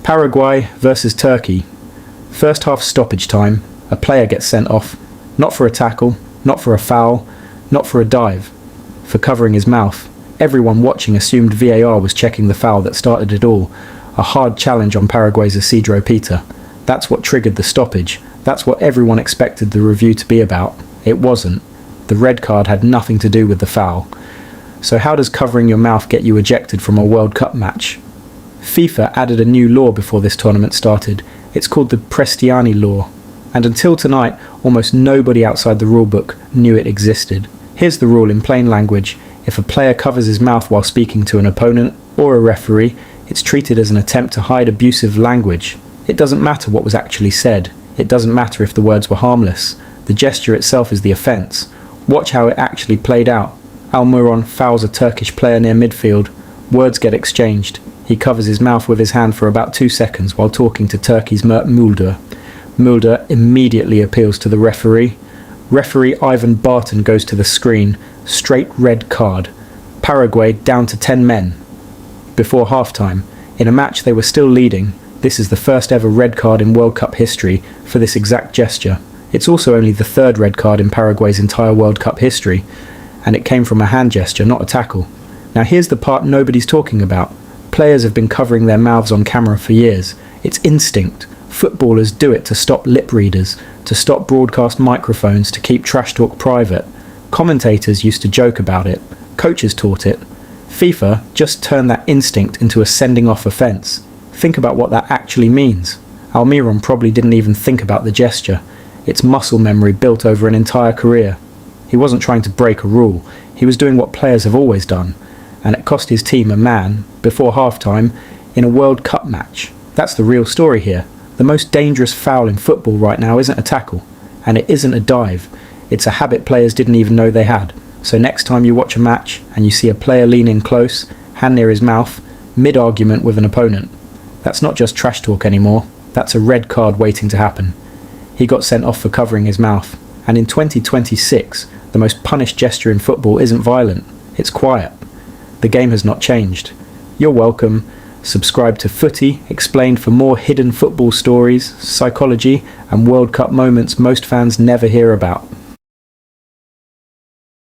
Paraguay versus Turkey. First half stoppage time. A player gets sent off, not for a tackle, not for a foul, not for a dive, for covering his mouth. Everyone watching assumed VAR was checking the foul that started it all. A hard challenge on Paraguay's Isidro Peter. That's what triggered the stoppage. That's what everyone expected the review to be about. It wasn't. The red card had nothing to do with the foul. So how does covering your mouth get you ejected from a World Cup match? FIFA added a new law before this tournament started. It's called the Prestianni Law. And until tonight, almost nobody outside the rulebook knew it existed. Here's the rule in plain language. If a player covers his mouth while speaking to an opponent or a referee, it's treated as an attempt to hide abusive language. It doesn't matter what was actually said. It doesn't matter if the words were harmless. The gesture itself is the offence. Watch how it actually played out. Almirón fouls a Turkish player near midfield. Words get exchanged. He covers his mouth with his hand for about 2 seconds while talking to Turkey's Mert Mulder. Mulder immediately appeals to the referee. Referee Ivan Barton goes to the screen. Straight red card. Paraguay down to 10 men. Before half-time, in a match they were still leading, this is the first ever red card in World Cup history for this exact gesture. It's also only the third red card in Paraguay's entire World Cup history, and it came from a hand gesture, not a tackle. Now here's the part nobody's talking about. Players have been covering their mouths on camera for years. It's instinct. Footballers do it to stop lip readers, to stop broadcast microphones, to keep trash talk private. Commentators used to joke about it. Coaches taught it. FIFA just turned that instinct into a sending off offence. Think about what that actually means. Almirón probably didn't even think about the gesture. It's muscle memory built over an entire career. He wasn't trying to break a rule. He was doing what players have always done. And it cost his team a man, before half-time, in a World Cup match. That's the real story here. The most dangerous foul in football right now isn't a tackle. And it isn't a dive. It's a habit players didn't even know they had. So next time you watch a match and you see a player lean in close, hand near his mouth, mid-argument with an opponent, that's not just trash talk anymore. That's a red card waiting to happen. He got sent off for covering his mouth. And in 2026, the most punished gesture in football isn't violent. It's quiet. The game has not changed. You're welcome. Subscribe to Footy Explained for more hidden football stories, psychology, and World Cup moments most fans never hear about.